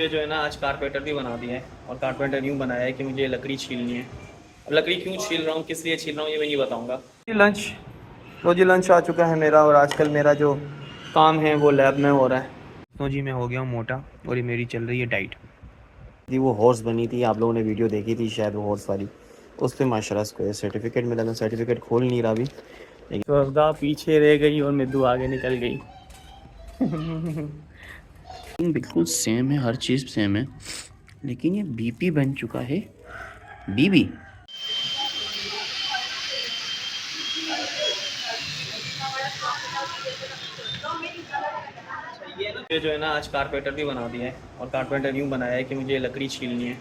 मुझे जो है ना आज कारपेंटर भी बना दिया है। और कारपेंटर यूँ बनाया है कि मुझे लकड़ी छीलनी है। अब लकड़ी क्यों छील रहा हूँ, किस लिए छील रहा हूँ, ये मैं नहीं बताऊँगा। लंच, तो जी लंच आ चुका है मेरा, और आजकल मेरा जो काम है वो लैब में हो रहा है। तो जी मैं हो गया हूँ मोटा और ये मेरी चल रही है डाइट। थी वो हॉर्स बनी थी, आप लोगों ने वीडियो देखी थी शायद, वो हॉर्स वाली। उस पर माशाल्लाह को सर्टिफिकेट मिला। मैं सर्टिफिकेट खोल नहीं रहा अभी। श्रद्धा पीछे रह गई और मिद्दू आगे निकल गई। बिल्कुल सेम है, हर चीज़ सेम है, लेकिन ये बीपी बन चुका है बीबी। मुझे जो है ना आज कारपेंटर भी बना दिया है। और कारपेंटर यूँ बनाया है कि मुझे लकड़ी छीलनी है।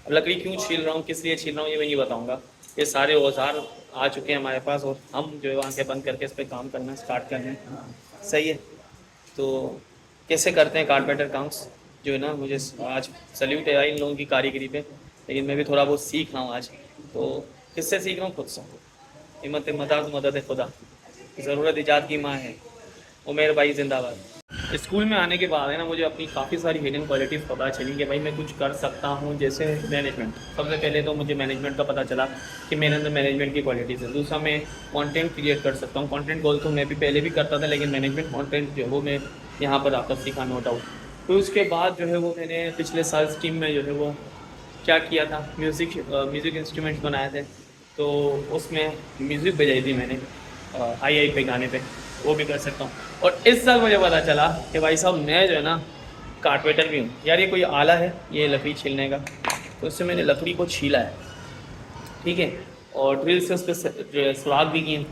अब लकड़ी क्यों छील रहा हूँ, किस लिए छील रहा हूँ, ये मैं नहीं बताऊँगा। ये सारे औजार आ चुके हैं हमारे पास, और हम जो है आंखें बंद करके इस पर काम करना स्टार्ट कर रहे हैं। सही है। तो कैसे करते हैं कारपेंटर काम्स, जो है ना, मुझे आज सल्यूट है इन लोगों की कारीगरी पे। लेकिन मैं भी थोड़ा बहुत सीख रहा हूँ आज। तो किससे सीख रहा हूँ? खुद से। हिम्मत मदद मदद है खुदा, ज़रूरत इजाद की माँ है। उमेर भाई जिंदाबाद। स्कूल में आने के बाद है ना, मुझे अपनी काफ़ी सारी हिडन क्वालिटीज़ पता चली कि भाई मैं कुछ कर सकता हूँ। जैसे मैनेजमेंट, सबसे पहले तो मुझे मैनेजमेंट का पता चला कि मेरे अंदर मैनेजमेंट की क्वालिटीज़ है। दूसरा, मैं कंटेंट क्रिएट कर सकता हूँ। कंटेंट गोल तो मैं भी पहले भी करता था, लेकिन मैनेजमेंट कंटेंट जो है वो मैं यहाँ पर आकर सीखा, नो डाउट। तो उसके बाद जो है वो मैंने पिछले साल टीम में जो है वो क्या किया था, म्यूज़िक इंस्ट्रूमेंट्स बनाए थे। तो उसमें म्यूज़िक बजाई थी मैंने आई पे गाने पे, वो भी कर सकता हूँ। और इस साल मुझे पता चला कि भाई साहब मैं जो है ना कारपेंटर भी हूँ। यार ये कोई आला है ये लकड़ी छीलने का, तो इससे मैंने लकड़ी को छीला है, ठीक है। और ड्रिल से उस पर सुराख भी किए।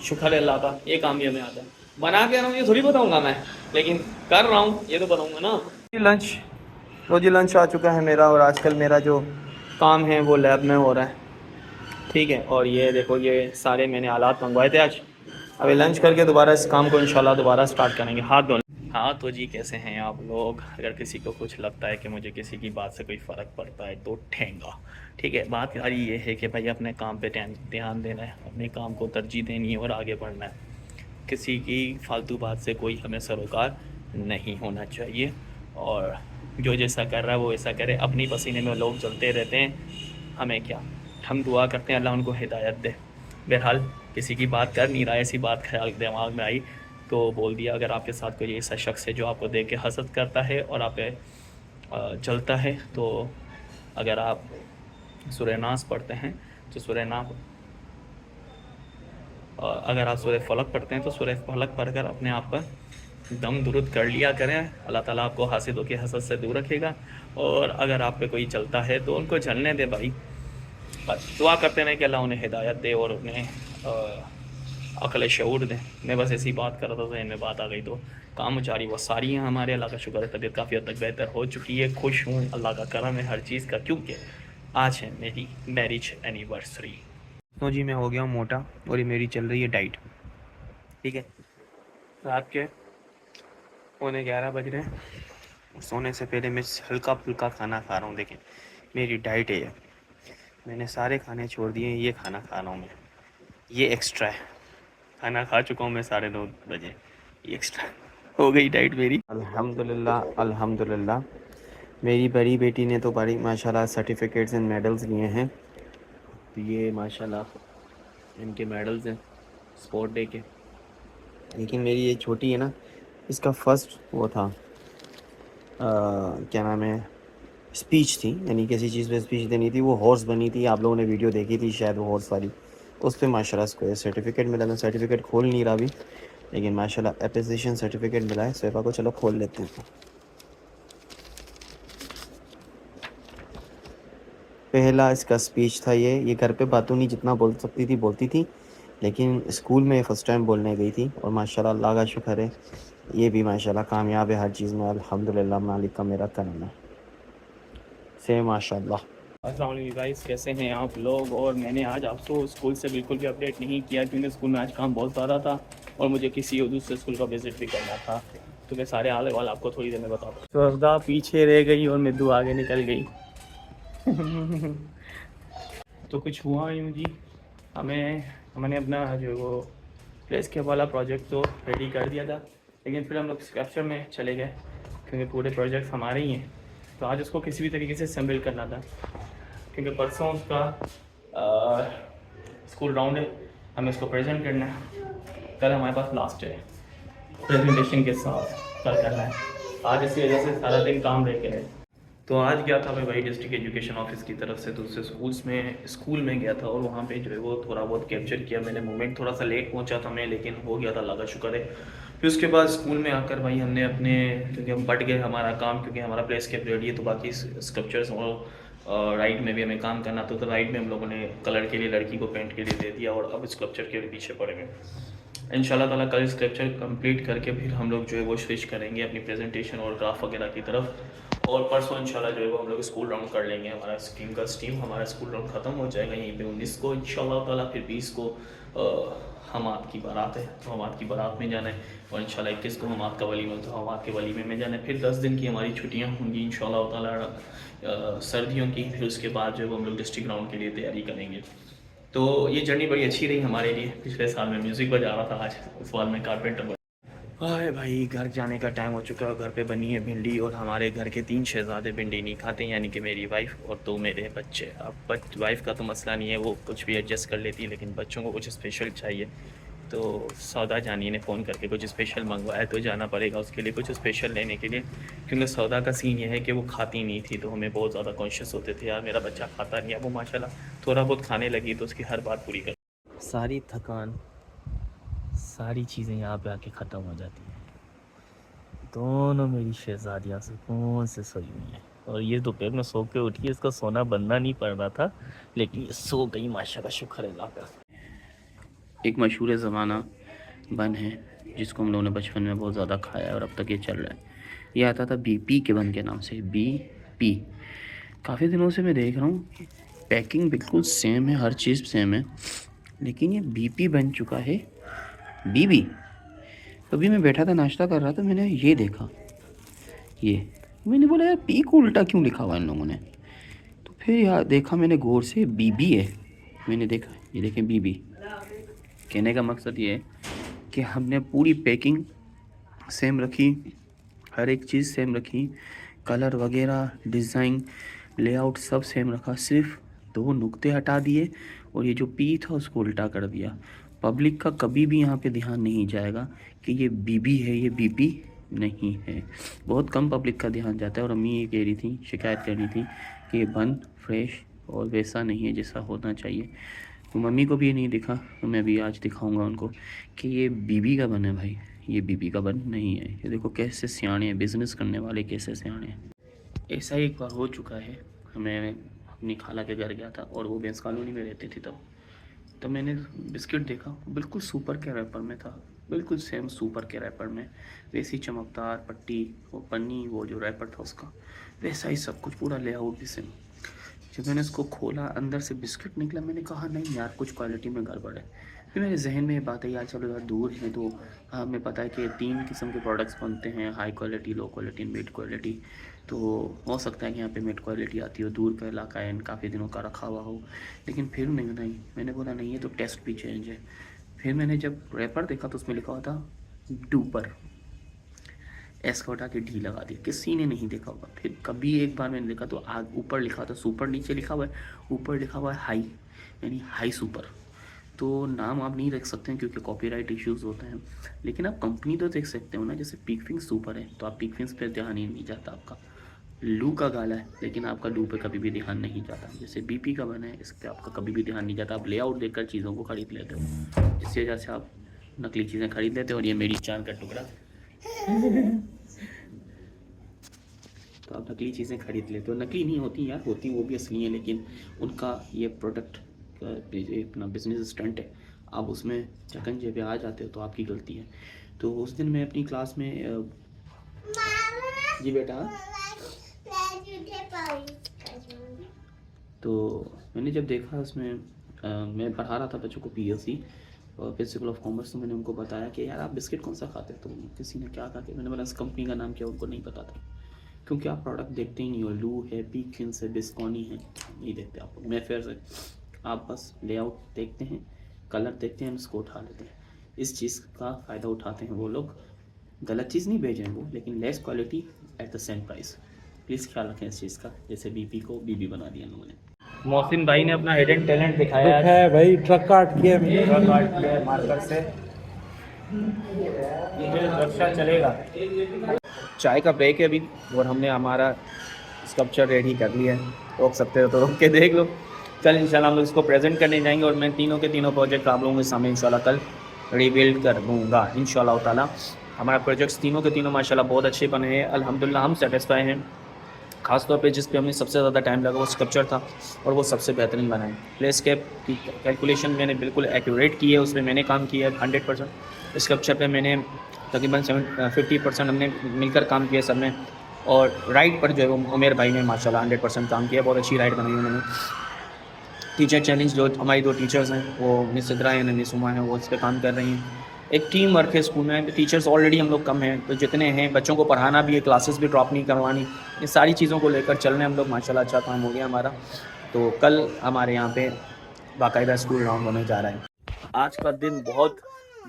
शुक्र है अल्लाह का, ये काम भी हमें आता है। बना के रहा हूँ ये थोड़ी बताऊँगा मैं, लेकिन कर रहा हूँ ये तो बताऊँगा ना। लंच, तो जी लंच आ चुका है मेरा, और आजकल मेरा जो काम है वो लैब में हो रहा है, ठीक है। और ये देखो, ये सारे मैंने आलात मंगवाए थे आज। अभी लंच करके दोबारा इस काम को इंशाल्लाह दोबारा स्टार्ट करेंगे। हाथ धो। हाँ तो जी कैसे हैं आप लोग? अगर किसी को कुछ लगता है कि मुझे किसी की बात से कोई फ़र्क पड़ता है तो ठेंगा, ठीक है। बात यारी ये है कि भाई अपने काम पे ध्यान देना है, अपने काम को तरजीह देनी है और आगे बढ़ना है। किसी की फालतू बात से कोई हमें सरोकार नहीं होना चाहिए। और जो जैसा कर रहा है वो ऐसा करे। अपनी पसीने में लोग चलते रहते हैं, हमें क्या। हम दुआ करते हैं अल्लाह उनको हिदायत दे। बहरहाल किसी की बात कर नहीं रहा है, ऐसी बात ख्याल दिमाग में आई तो बोल दिया। अगर आपके साथ कोई ऐसा शख्स है जो आपको देख के हसद करता है और आप पे जलता है, तो अगर आप सूरह नास पढ़ते हैं तो अगर आप सूरह फलक पढ़ते हैं तो सूरह फलक पढ़कर अपने आप पर दम दुरुद कर लिया करें। अल्लाह ताला आपको हासिदों के हसद से दूर रखेगा। और अगर आप पे कोई चलता है तो उनको जलने दे भाई। बस दुआ करते रहें कि अल्लाह उन्हें हिदायत दे और उन्हें अक़ल शऊर दें। मैं बस ऐसी बात कर रहा था, जहन में बात आ गई तो काम जारी वो सारी हैं हमारे। अल्लाह का शुक्र है, तबीयत काफ़ी हद तक बेहतर हो चुकी है। खुश हूँ, अल्लाह का करम है हर चीज़ का, क्योंकि आज है मेरी मैरिज एनिवर्सरी। तो जी मैं हो गया हूँ मोटा और ये मेरी चल रही है डाइट, ठीक है। रात के 11:15 बज रहे हैं। सोने से पहले मैं हल्का फुल्का खाना खा रहा हूँ। देखें मेरी डाइट है ये। मैंने सारे खाने छोड़ दिए, ये खाना खा रहा हूँ मैं, ये एक्स्ट्रा है। खाना खा चुका हूँ मैं 2:30 बजे, ये एक्स्ट्रा हो गई डाइट मेरी। अल्हम्दुलिल्लाह अल्हम्दुलिल्लाह। मेरी बड़ी बेटी ने तो बड़ी माशाल्लाह सर्टिफिकेट्स एंड मेडल्स लिए हैं। तो ये माशाल्लाह इनके मेडल्स हैं स्पोर्ट डे के। लेकिन मेरी ये छोटी है ना, इसका फर्स्ट वो था क्या नाम है, स्पीच थी, यानी किसी चीज़ पे स्पीच देनी थी। वो हॉर्स बनी थी, आप लोगों ने वीडियो देखी थी शायद, वो हॉर्स वाली। उस पर माशाल्लाह को सर्टिफिकेट मिला। मैं सर्टिफिकेट खोल नहीं रहा अभी, लेकिन माशाल्लाह अप्रिसिएशन सर्टिफिकेट मिला है। सोफा को चलो खोल लेते हैं। पहला इसका स्पीच था ये घर पे बातों नहीं जितना बोल सकती थी बोलती थी, लेकिन स्कूल में फ़र्स्ट टाइम बोलने गई थी। और माशाल्लाह अल्लाह का शुक्र है, ये भी माशाल्लाह कामयाब है हर चीज़ में। अल्हम्दुलिल्लाह, मालिक का मेरा करम है से माशाल्लाह। अस्सलाम वालेकुम गाइस, कैसे हैं आप लोग? और मैंने आज आपको स्कूल से बिल्कुल भी अपडेट नहीं किया, क्योंकि स्कूल में आज काम बहुत ज़्यादा था और मुझे किसी और दूसरे स्कूल का विज़िट भी करना था। तो मैं सारे हाल वाल आपको थोड़ी देर में बताता हूँ। श्रद्धा पीछे रह गई और मिद्दू आगे निकल गई। तो कुछ हुआ यूँ जी, हमने अपना जो वो प्लेस के वाला प्रोजेक्ट तो रेडी कर दिया था, लेकिन फिर हम लोग स्क्रैप्चर में चले गए, क्योंकि पूरे प्रोजेक्ट हमारे ही हैं। तो आज उसको किसी भी तरीके से असेंबल करना था, क्योंकि परसों उसका स्कूल राउंड है, हमें उसको प्रेजेंट करना है। कल हमारे पास लास्ट है प्रेजेंटेशन के साथ, कल करना है। आज इसी वजह से सारा दिन काम रह गया है। तो आज गया था मैं भाई डिस्ट्रिक्ट एजुकेशन ऑफिस की तरफ से दूसरे स्कूल में गया था, और वहाँ पे जो है वो थोड़ा बहुत कैप्चर किया मैंने मोमेंट। थोड़ा सा लेट पहुँचा था मैं, लेकिन हो गया था, अल्लाह का शुक्र है। फिर उसके बाद स्कूल में आकर भाई हमने अपने, क्योंकि हम बढ़ गए हमारा काम, क्योंकि हमारा प्लेस कैप रेडी है, तो बाकी स्कल्पचर्स और राइट में भी हमें काम करना था। तो राइट में हम लोगों ने कलर के लिए लड़की को पेंट के लिए दे दिया, और अब स्कल्पचर के पीछे पड़ेंगे इंशाल्लाह ताला। कल स्कल्पचर कंप्लीट करके फिर हम लोग जो है वो स्विच करेंगे अपनी प्रेजेंटेशन और ग्राफ वगैरह की तरफ, और परसों इंशाल्लाह जो है वो हम लोग स्कूल राउंड कर लेंगे। हमारा हमारा स्कूल राउंड ख़त्म हो जाएगा यहीं पे 19 को इंशाल्लाह ताला। फिर 20 को हमाद की बारात है, तो हमाद की बारात में जाना है, और इंशाल्लाह 21 को हमाद का वलीमा, तो हमाद के वलीमे में जाना है। फिर 10 दिन की हमारी छुट्टियाँ होंगी इंशाल्लाह ताला सर्दियों की। फिर उसके बाद जो है वो हम लोग डिस्ट्रिक्ट राउंड के लिए तैयारी करेंगे। तो ये जर्नी बड़ी अच्छी रही हमारे लिए। पिछले साल में म्यूज़िक बजा रहा था, आज इस साल में कारपेंटर। हाय भाई, घर जाने का टाइम हो चुका है। घर पे बनी है भिंडी, और हमारे घर के 3 शहजादे भिंडी नहीं खाते, यानी कि मेरी वाइफ और 2 मेरे बच्चे। अब वाइफ का तो मसला नहीं है, वो कुछ भी एडजस्ट कर लेती है, लेकिन बच्चों को कुछ स्पेशल चाहिए। तो सौदा जानी ने फ़ोन करके कुछ स्पेशल मंगवाया, तो जाना पड़ेगा उसके लिए कुछ स्पेशल लेने के लिए, क्योंकि सौदा का सीन ये है कि वो खाती नहीं थी, तो हमें बहुत ज़्यादा कॉन्शियस होते थे यार मेरा बच्चा खाता नहीं है। वो माशाल्लाह थोड़ा बहुत खाने लगी, तो उसकी हर बात पूरी कर। सारी थकान, सारी चीज़ें यहाँ पे आके ख़त्म हो जाती हैं। दोनों मेरी शहजादियाँ सुकून से सोई हुई हैं, और ये दोपहर में सो के उठी है। इसका सोना बनना नहीं पड़ रहा था, लेकिन ये सो गई, माशाल्लाह, शुक्र है अल्लाह का। एक मशहूर ज़माना बन है जिसको हम लोगों ने बचपन में बहुत ज़्यादा खाया है, और अब तक ये चल रहा है। ये आता था BP के बन के नाम से, BP। काफ़ी दिनों से मैं देख रहा हूँ पैकिंग बिल्कुल सेम है, हर चीज़ सेम है, लेकिन ये BP बन चुका है BB। कभी मैं बैठा था नाश्ता कर रहा था, मैंने ये देखा, ये मैंने बोला यार P को उल्टा क्यों लिखा हुआ इन लोगों ने। तो फिर यार देखा मैंने गौर से, BB है। मैंने देखा, ये देखें BB। कहने का मकसद ये है कि हमने पूरी पैकिंग सेम रखी, हर एक चीज़ सेम रखी, कलर वगैरह, डिज़ाइन, लेआउट सब सेम रखा, सिर्फ 2 नुक्ते हटा दिए, और ये जो P था उसको उल्टा कर दिया। पब्लिक का कभी भी यहाँ पे ध्यान नहीं जाएगा कि ये BB है, ये BP नहीं है। बहुत कम पब्लिक का ध्यान जाता है, और अम्मी ये कह रही थी, शिकायत कर रही थी कि ये बन फ्रेश और वैसा नहीं है जैसा होना चाहिए। तो मम्मी को भी ये नहीं दिखा, तो मैं भी आज दिखाऊंगा उनको कि ये BB का बन है भाई, ये BB का बन नहीं है। ये देखो कैसे सियाने हैं, बिज़नेस करने वाले कैसे सियाने हैं। ऐसा ही एक बार हो चुका है। मैं अपनी खाला के घर गया था, और वो बेंस कॉलोनी में रहती थी तब मैंने बिस्किट देखा, बिल्कुल सुपर के रैपर में था, बिल्कुल सेम सुपर के रैपर में, वैसी चमकदार पट्टी, वो पन्नी, वो जो रैपर था उसका वैसा ही सब कुछ, पूरा लेआउट भी सेम। जब मैंने इसको खोला, अंदर से बिस्किट निकला, मैंने कहा नहीं यार कुछ क्वालिटी में गड़बड़ है। फिर मेरे जहन में ये बात है यार चलो यार दूर है, तो हमें पता है कि 3 किस्म के प्रोडक्ट्स बनते हैं, high quality, low quality, mid quality. तो हो सकता है कि यहाँ पे मिड क्वालिटी आती हो, दूर का इलाका है, काफ़ी दिनों का रखा हुआ हो, लेकिन फिर नहीं मैंने बोला नहीं है तो टेस्ट भी चेंज है। फिर मैंने जब रैपर देखा तो उसमें लिखा हुआ था डूपर, एस का उठा के डी लगा दिया, किसी ने नहीं देखा होगा। फिर कभी एक बार मैंने देखा तो आग ऊपर लिखा था सुपर, नीचे लिखा हुआ है, ऊपर लिखा हुआ है हाई, यानी हाई सुपर। तो नाम आप नहीं रख सकते हैं क्योंकि कॉपीराइट इश्यूज़ होते हैं, लेकिन आप कंपनी तो देख सकते हो ना। जैसे पिकफिंग्स सुपर है तो आप पिकफिंग्स पे ध्यान ही नहीं जाता आपका। लू का गाला है लेकिन आपका लू पे कभी भी ध्यान नहीं जाता। जैसे BP का बना है, इस पर आपका कभी भी ध्यान नहीं जाता। आप लेआउट देखकर चीज़ों को खरीद लेते हो, जिसकी वजह से आप नकली चीज़ें खरीद लेते हो। और ये मेरी जान का टुकड़ा तो आप नकली चीज़ें खरीद लेते हो। नकली नहीं होती यार, होती वो भी असली है, लेकिन उनका ये प्रोडक्ट अपना बिजनेस स्टंट है। आप उसमें चकंजे पे आ जाते हो तो आपकी गलती है। तो उस दिन मैं अपनी क्लास में जी बेटा, तो मैंने जब देखा उसमें मैं पढ़ा रहा था बच्चों को PLC और प्रिंसिपल ऑफ कॉमर्स, तो मैंने उनको बताया कि यार आप बिस्किट कौन सा खाते हैं। तो किसी ने क्या कहा कि मैंने बोला इस कंपनी का नाम क्या, उनको नहीं पता था क्योंकि आप प्रोडक्ट देखते ही नहीं हो। लू है, पिकफिंग्स है, बिस्कॉनी है, नहीं देखते आप। मैफेयर से आप बस लेआउट देखते हैं, कलर देखते हैं, उसको उठा लेते हैं। इस चीज़ का फ़ायदा उठाते हैं वो लोग। गलत चीज़ नहीं भेजें वो, लेकिन less quality at the same price. Please ख्याल रखें इस चीज़ का, जैसे बीपी को बीबी बना दिया इन लोगों ने। मोहसिन भाई ने अपना हिडन टैलेंट दिखाया है भाई, ट्रक काट किया मैंने। ट्रक आर्ट किया है मार्कर से। ये रक्षा चलेगा। चाय का ब्रेक है अभी और हमने हमारा स्कल्पचर रेडी कर लिया है। रोक सकते हो तो रोक के देख लो। कल इंशाल्लाह हम लोग इसको प्रेजेंट करने जाएंगे और मैं तीनों के तीनों प्रोजेक्ट आप लोगों के सामने इंशाल्लाह कल रिबिल्ड कर दूँगा इंशाल्लाह ताला। हमारा प्रोजेक्ट्स तीनों के तीनों माशाल्लाह बहुत अच्छे बने हैं, अल्हम्दुलिल्लाह हम सेटिस्फाई हैं। खासतौर पे जिस पे हमें सबसे ज़्यादा टाइम लगा वो स्कल्पचर था और वो सबसे बेहतरीन बना है। प्लेस्केप की कैलकुलेशन मैंने बिल्कुल एक्यूरेट की है, उसमें मैंने काम किया है 100%। स्कल्पचर पे मैंने तकरीबन 50% हमने मिलकर काम किया सब में। और राइड पर जो है वो उमेर भाई ने माशाल्लाह 100% काम किया, बहुत अच्छी राइड बनाई उन्होंने। टीचर चैलेंज जो हमारी 2 टीचर्स हैं वो मिस इद्रा हैं मिस उमा हैं, वो इस पर काम कर रही हैं। एक टीम वर्क है स्कूल में, टीचर्स ऑलरेडी हम लोग कम हैं, तो जितने हैं बच्चों को पढ़ाना भी है, क्लासेस भी ड्रॉप नहीं करवानी, ये सारी चीज़ों को लेकर चल रहे हैं हम लोग। माशाल्लाह अच्छा काम हो गया हमारा। तो कल हमारे यहाँ पे बाकायदा स्कूल राउंड होने जा रहा है। आज का दिन बहुत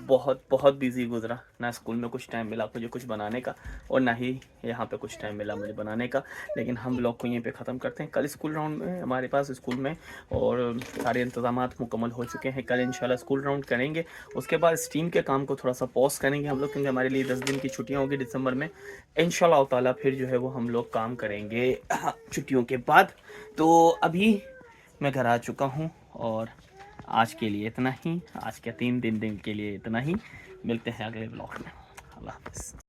बहुत बहुत बिजी गुजरा, ना स्कूल में कुछ टाइम मिला मुझे कुछ बनाने का और ना ही यहाँ पे कुछ टाइम मिला मुझे बनाने का, लेकिन हम लोग को यहीं पे ख़त्म करते हैं। कल स्कूल राउंड में हमारे पास स्कूल में और सारे इंतजामात मुकम्मल हो चुके हैं। कल इंशाल्लाह स्कूल राउंड करेंगे, उसके बाद स्टीम के काम को थोड़ा सा पॉज करेंगे हम लोग, क्योंकि हमारे लिए 10 दिन की छुट्टियाँ होगी दिसंबर में इंशाल्लाह ताला। फिर जो है वो हम लोग काम करेंगे छुट्टियों के बाद। तो अभी मैं घर आ चुका हूँ और आज के लिए इतना ही, आज के 3 दिन के लिए इतना ही। मिलते हैं अगले ब्लॉग में। अल्लाह हाफ़िज़।